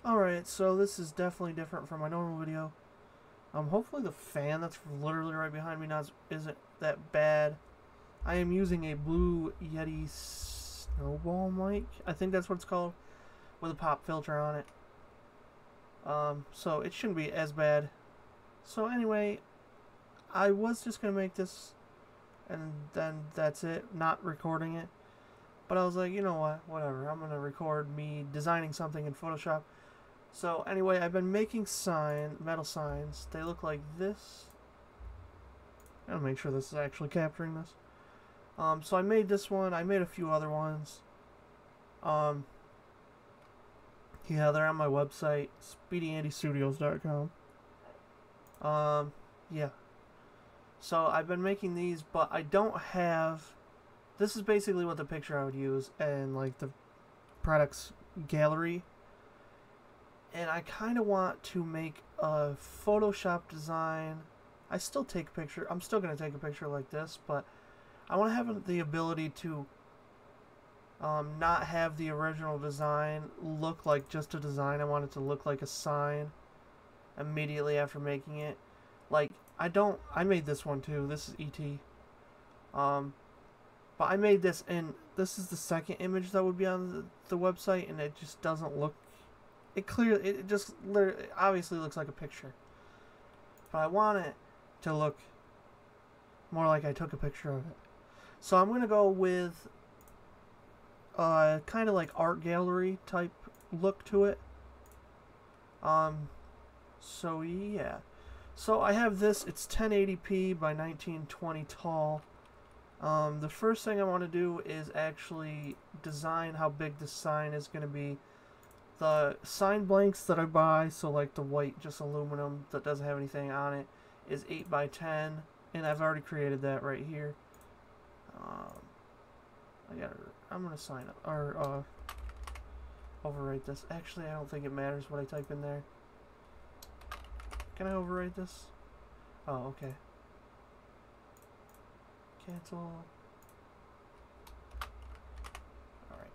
Alright, so this is definitely different from my normal video. Hopefully the fan that's literally right behind me now isn't that bad. I am using a Blue Yeti Snowball mic. I think that's what it's called. With a pop filter on it. So it shouldn't be as bad. So anyway, I was just going to make this and then that's it. Not recording it. But I was like, you know what? Whatever. I'm going to record me designing something in Photoshop. So anyway, I've been making metal signs. They look like this. I'll make sure this is actually capturing this. So I made this one. I made a few other ones. Yeah, they're on my website, SpeedyAndyStudios.com. Yeah. So I've been making these, but I don't have... This is basically what the picture I would use and like the products gallery. And I kind of want to make a Photoshop design. I still take a picture. I'm still going to take a picture like this, but I want to have the ability to not have the original design look like just a design. I want it to look like a sign immediately after making it. Like, I made this one too. This is E.T. But I made this, and this is the second image that would be on the website, and it just doesn't look... It just obviously looks like a picture. But I want it to look more like I took a picture of it. So I'm going to go with kind of like art gallery type look to it. So yeah. So I have this, it's 1080p by 1920 tall. The first thing I want to do is actually design how big the sign is going to be. The sign blanks that I buy, so like the white, just aluminum that doesn't have anything on it, is 8 by 10, and I've already created that right here. I'm gonna sign up or overwrite this. Actually, I don't think it matters what I type in there. Can I overwrite this? Oh, okay. Cancel. Alright.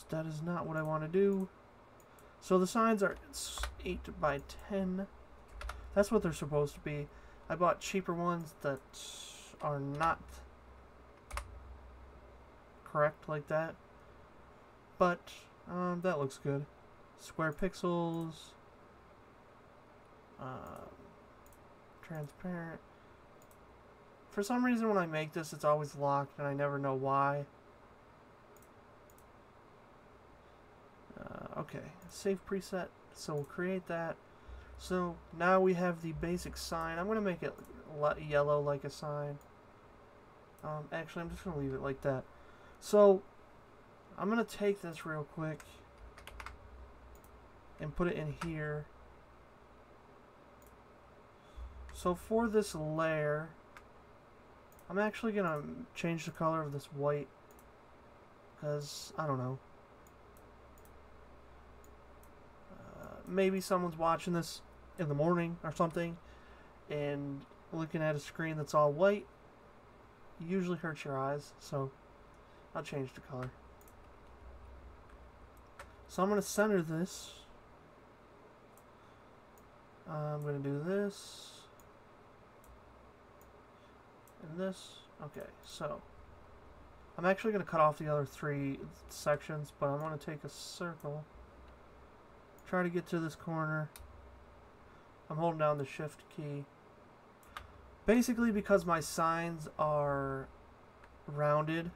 That is not what I want to do. So the signs are 8 by 10. That's what they're supposed to be. I bought cheaper ones that are not correct like that. But that looks good. Square pixels. Transparent. For some reason when I make this it's always locked and I never know why. Okay, save preset, so we'll create that. So now we have the basic sign. I'm going to make it yellow like a sign. Actually, I'm just going to leave it like that. So I'm going to take this real quick and put it in here. So for this layer, I'm actually going to change the color of this white because, I don't know. Maybe someone's watching this in the morning or something and looking at a screen that's all white usually hurts your eyes, so I'll change the color. So I'm going to center this. I'm going to do this and this. Okay, so I'm actually going to cut off the other 3 sections, but I'm going to take a circle. Try to get to this corner. I'm holding down the shift key. Basically because my signs are rounded.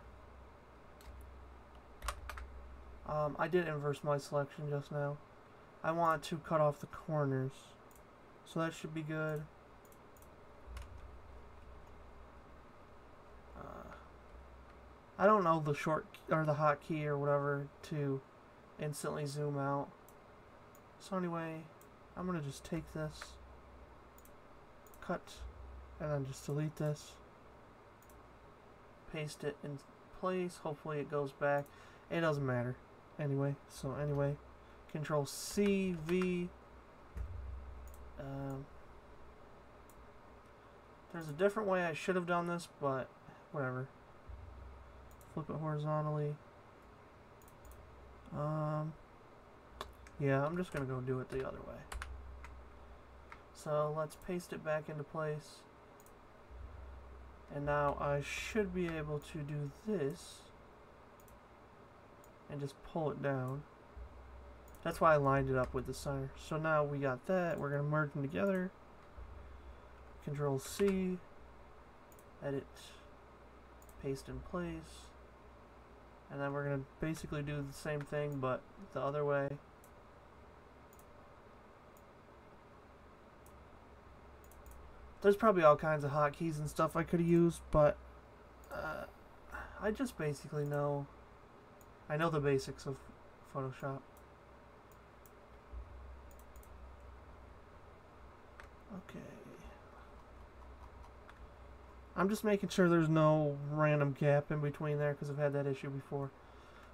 I did inverse my selection just now. I want to cut off the corners. So that should be good. I don't know the short or the hotkey or whatever to instantly zoom out. So anyway, I'm going to just take this, cut, and then just delete this, paste it in place, hopefully it goes back. It doesn't matter. Anyway, so anyway, Control C, V. There's a different way I should have done this, but whatever. Flip it horizontally. Yeah, I'm just going to go do it the other way. So let's paste it back into place. And now I should be able to do this and just pull it down. That's why I lined it up with the center. So now we got that. We're going to merge them together. Control C. Edit. Paste in place. And then we're going to basically do the same thing but the other way. There's probably all kinds of hotkeys and stuff I could have used, but I just basically know. I know the basics of Photoshop. Okay. I'm just making sure there's no random gap in between there because I've had that issue before.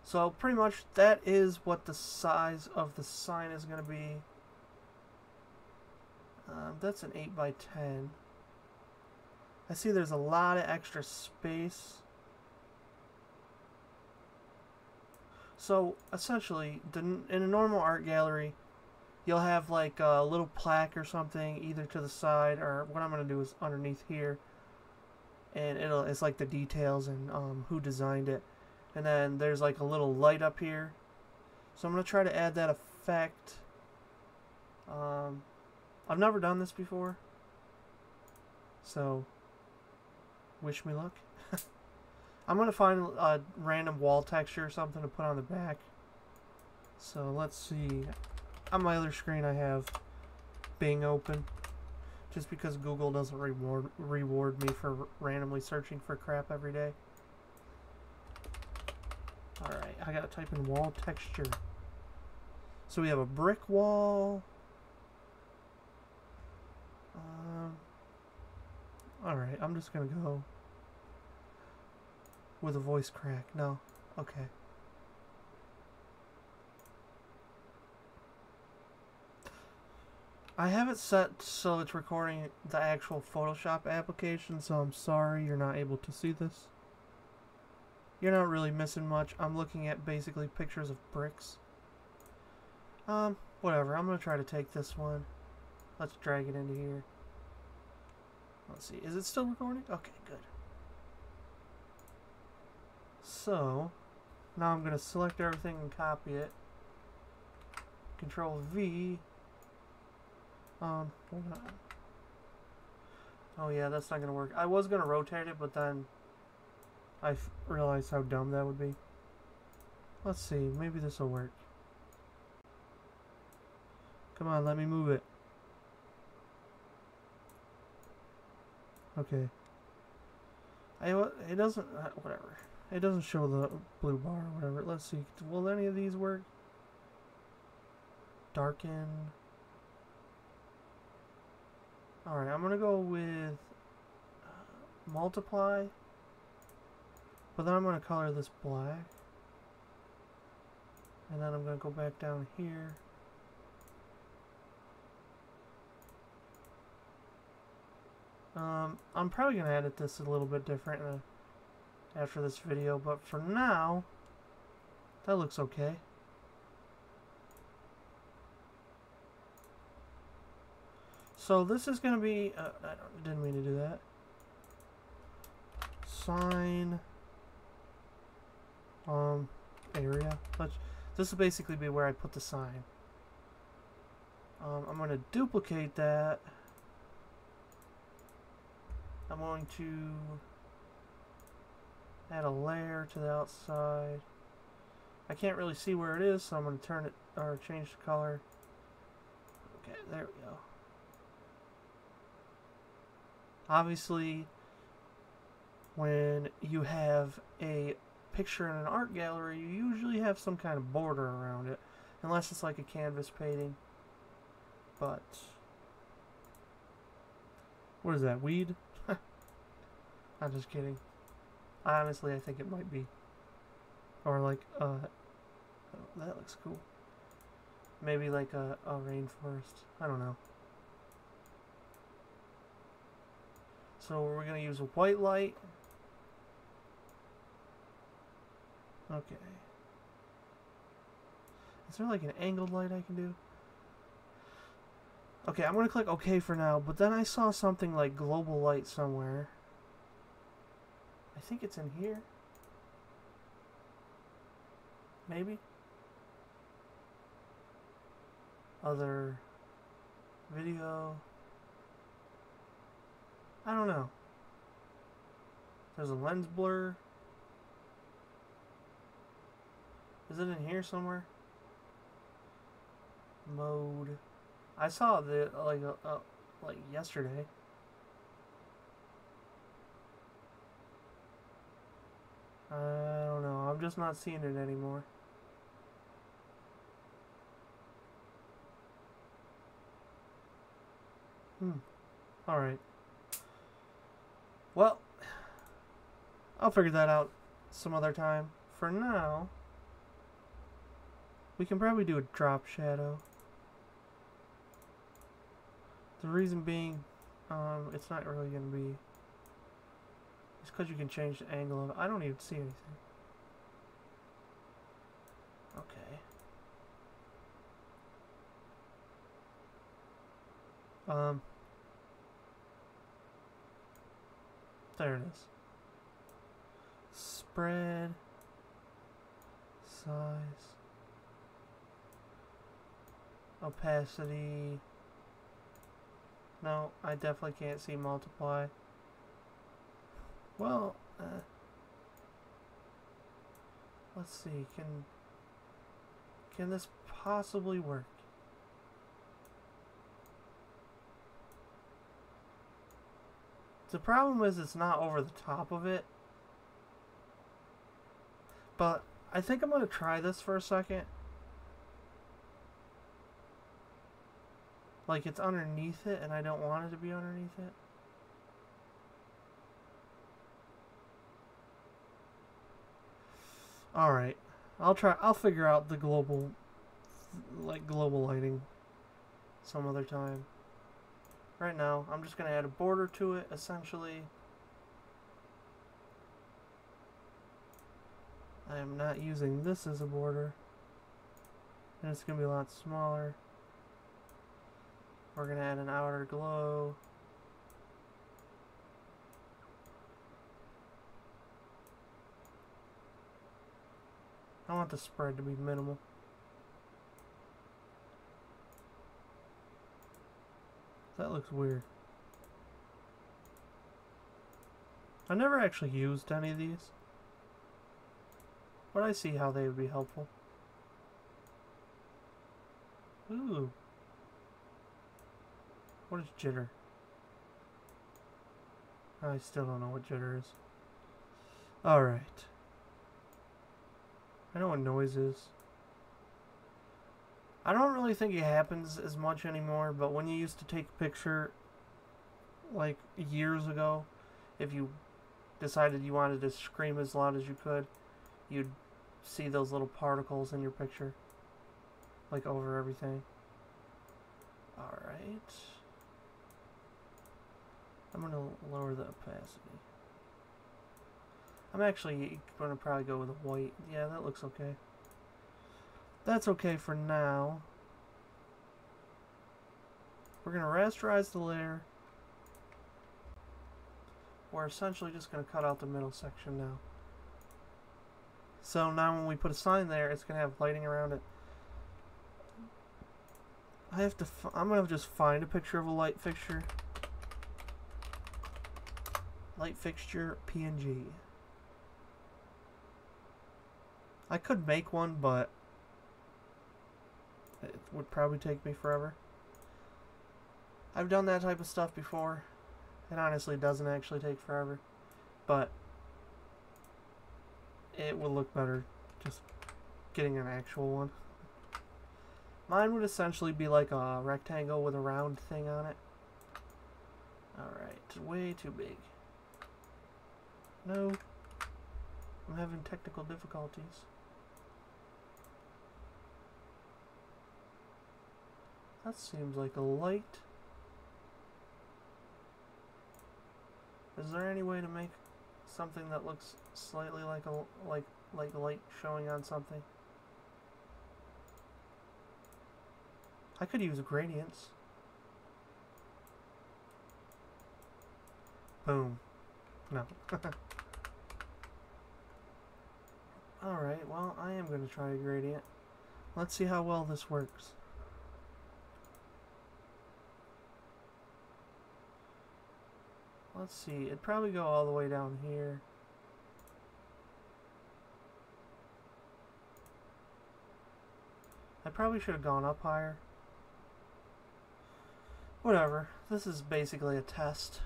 So pretty much that is what the size of the sign is going to be. That's an 8 by 10. I see there's a lot of extra space. So essentially, in a normal art gallery, you'll have like a little plaque or something either to the side, or what I'm going to do is underneath here. And it's like the details and who designed it. And then there's like a little light up here. So I'm going to try to add that effect. I've never done this before, so wish me luck. I'm going to find a random wall texture or something to put on the back. So let's see. On my other screen I have Bing open, just because Google doesn't reward me for randomly searching for crap every day. Alright, I gotta type in wall texture. So we have a brick wall. Alright, I'm just gonna go with a voice crack. No. Okay. I have it set so it's recording the actual Photoshop application, so I'm sorry you're not able to see this. You're not really missing much. I'm looking at basically pictures of bricks. Whatever. I'm gonna try to take this one. Let's drag it into here. Let's see. Is it still recording? Okay, good. So, now I'm going to select everything and copy it. Control V. Hold on. Oh yeah, that's not going to work. I was going to rotate it, but then I realized how dumb that would be. Let's see. Maybe this will work. Come on, let me move it. Okay. It doesn't, whatever. It doesn't show the blue bar or whatever. Let's see. Will any of these work? Darken. Alright, I'm going to go with multiply. But then I'm going to color this black. And then I'm going to go back down here. I'm probably going to edit this a little bit different after this video, but for now, that looks okay. So this is going to be, didn't mean to do that. Sign, area. This will basically be where I put the sign. I'm going to duplicate that. I'm going to add a layer to the outside. I can't really see where it is, so I'm going to turn it, or change the color. Okay, there we go. Obviously, when you have a picture in an art gallery, you usually have some kind of border around it, unless it's like a canvas painting. But what is that, weed? I'm just kidding. Honestly, I think it might be. Or like, oh, that looks cool. Maybe like a rainforest. I don't know. So we're going to use a white light. Okay. Is there like an angled light I can do? Okay, I'm gonna click OK for now, but then I saw something like global light somewhere. I think it's in here. Maybe? Other video. I don't know. There's a lens blur. Is it in here somewhere? Mode. I saw the like yesterday. I don't know. I'm just not seeing it anymore. Alright. Well, I'll figure that out some other time. For now, we can probably do a drop shadow. The reason being, it's not really going to be... It's because you can change the angle of it. I don't even see anything. Okay. There it is. Spread. Size. Opacity. No, I definitely can't see multiply. Well, let's see. Can this possibly work? The problem is it's not over the top of it. But I think I'm going to try this for a second. Like it's underneath it and I don't want it to be underneath it. Alright. I'll figure out the global lighting some other time. Right now, I'm just going to add a border to it, essentially. I am not using this as a border. And it's going to be a lot smaller. We're going to add an outer glow. I want the spread to be minimal. That looks weird. I never actually used any of these, but I see how they would be helpful. Ooh. What is jitter? I still don't know what jitter is. Alright. I know what noise is. I don't really think it happens as much anymore, but when you used to take a picture, like, years ago, if you decided you wanted to scream as loud as you could, you'd see those little particles in your picture, like, over everything. Alright. I'm going to lower the opacity. I'm actually going to probably go with a white. Yeah, that looks okay. That's okay for now. We're going to rasterize the layer. We're essentially just going to cut out the middle section now. So now when we put a sign there, it's going to have lighting around it. I'm going to just find a picture of a light fixture. Light fixture PNG. I could make one, but it would probably take me forever. I've done that type of stuff before. It honestly doesn't actually take forever, but it would look better just getting an actual one. Mine would essentially be like a rectangle with a round thing on it. Alright, way too big. No, I'm having technical difficulties. That seems like a light. Is there any way to make something that looks slightly like a like light showing on something? I could use gradients. Boom. No. Alright, well, I am going to try a gradient. Let's see how well this works. Let's see, it'd probably go all the way down here. I probably should have gone up higher. Whatever, this is basically a test.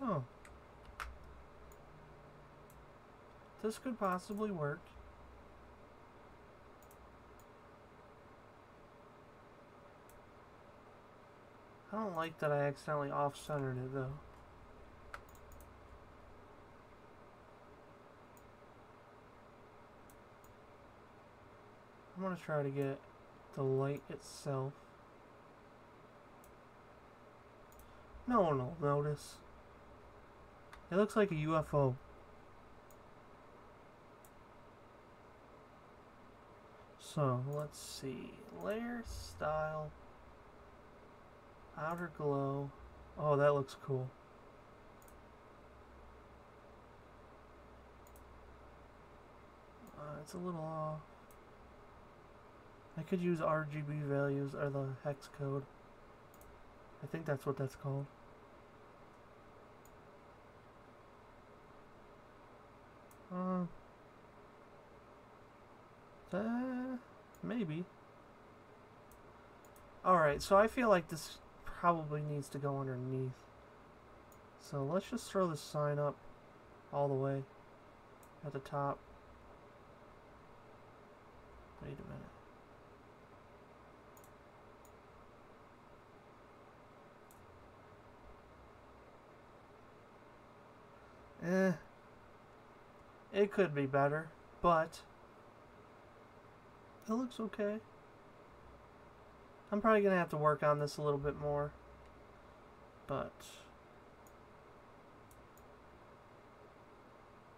Oh. This could possibly work. I don't like that I accidentally off-centered it though. I'm gonna try to get the light itself. No one will notice. It looks like a UFO. So, let's see. Layer, style, outer glow. Oh, that looks cool. It's a little off. I could use RGB values or the hex code. I think that's what that's called. Maybe. Alright, so I feel like this probably needs to go underneath. So let's just throw this sign up all the way at the top. Wait a minute. It could be better, but it looks okay. I'm probably going to have to work on this a little bit more, but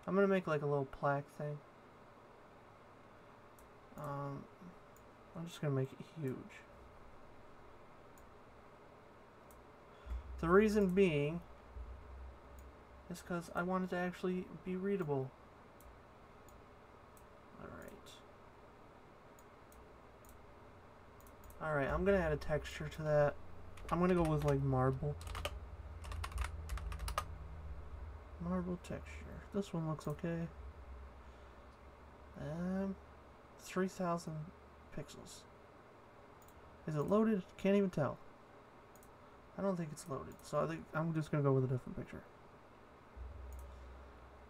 I'm going to make like a little plaque thing. I'm just going to make it huge. The reason being is because I want it to actually be readable. Alright, I'm gonna add a texture to that. I'm gonna go with like marble. Marble texture. This one looks okay. 3,000 pixels. Is it loaded? Can't even tell. I don't think it's loaded, so I think I'm just gonna go with a different picture.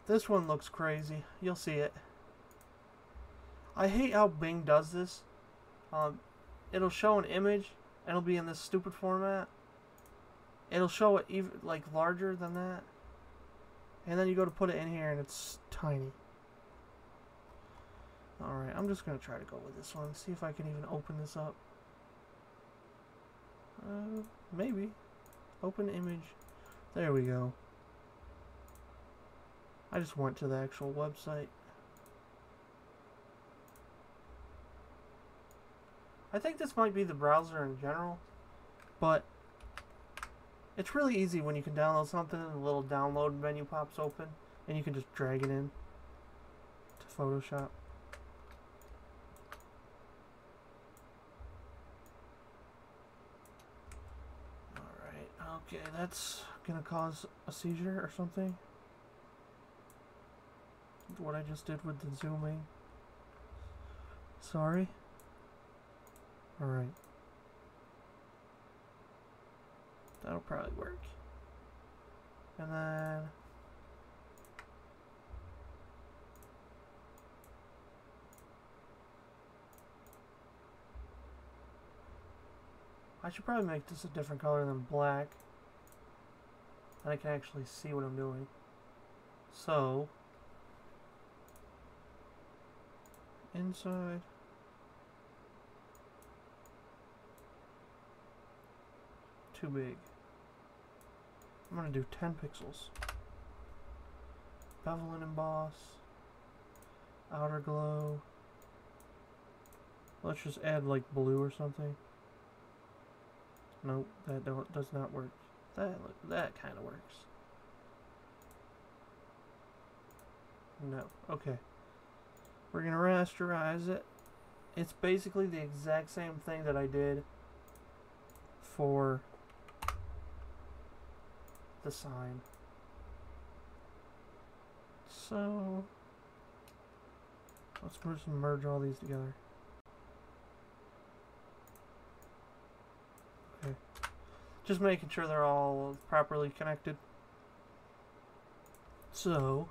This one looks crazy. You'll see it. I hate how Bing does this. It'll show an image, and it'll be in this stupid format. It'll show it even like larger than that, and then you go to put it in here, and it's tiny. All right, I'm just gonna try to go with this one. See if I can even open this up. Maybe. Open image. There we go. I just went to the actual website. I think this might be the browser in general, but it's really easy when you can download something and the little download menu pops open and you can just drag it in to Photoshop. Alright, okay, that's gonna cause a seizure or something. What I just did with the zooming. Sorry. Alright. That'll probably work. And then I should probably make this a different color than black. And I can actually see what I'm doing. So inside. Too big. I'm gonna do 10 pixels. Bevel and emboss. Outer glow. Let's just add like blue or something. Nope, that does not work. That kind of works. No. Okay. We're gonna rasterize it. It's basically the exact same thing that I did for the sign. So let's just merge all these together. Okay. Just making sure they're all properly connected. So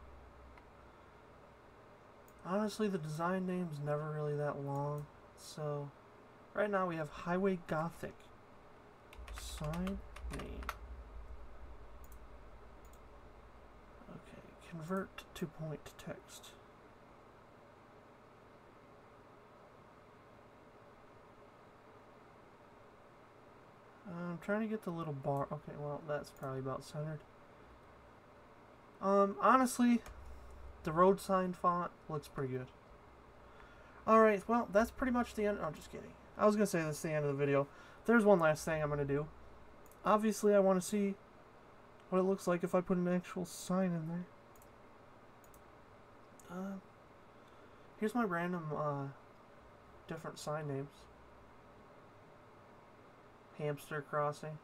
honestly, the design name's never really that long. So right now we have Highway Gothic. Sign name. Okay, convert to point text. I'm trying to get the little bar. Okay, well, that's probably about centered. Honestly, the road sign font looks pretty good. Alright, well, that's pretty much the end. I'm just kidding. I was going to say that's the end of the video. There's one last thing I'm going to do. Obviously, I want to see what it looks like if I put an actual sign in there. Here's my random, different sign names. Hamster Crossing.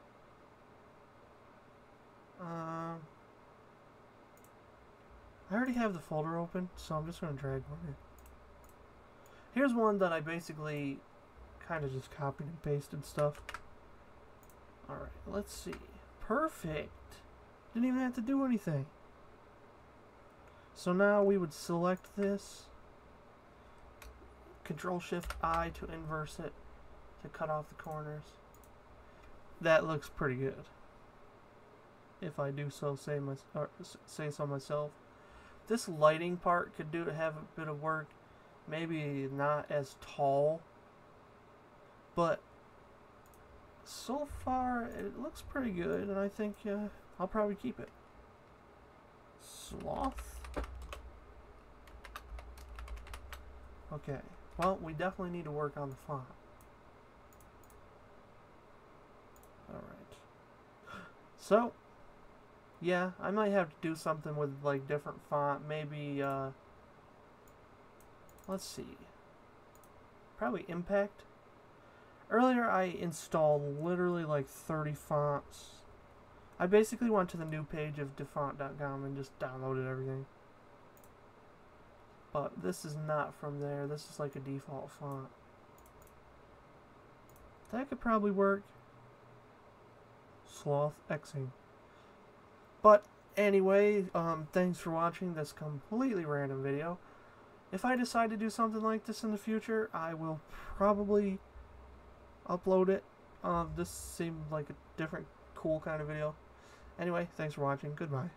I already have the folder open, so I'm just going to drag one in. Here's one that I basically kind of just copied and pasted stuff. Alright, let's see. Perfect! Didn't even have to do anything. So now we would select this. Control-Shift-I to inverse it, to cut off the corners. That looks pretty good, if I do so say so myself. This lighting part could have a bit of work. Maybe not as tall, but so far it looks pretty good, and I think I'll probably keep it. Sloth. Okay, well, we definitely need to work on the font. Alright. So, yeah, I might have to do something with, like, different font. Maybe, let's see. Probably Impact. Earlier, I installed literally, like, 30 fonts. I basically went to the new page of defont.com and just downloaded everything. But this is not from there. This is, like, a default font. That could probably work. Sloth Xing. But anyway, thanks for watching this completely random video. If I decide to do something like this in the future, I will probably upload it. This seemed like a different, cool kind of video. Anyway, thanks for watching. Goodbye.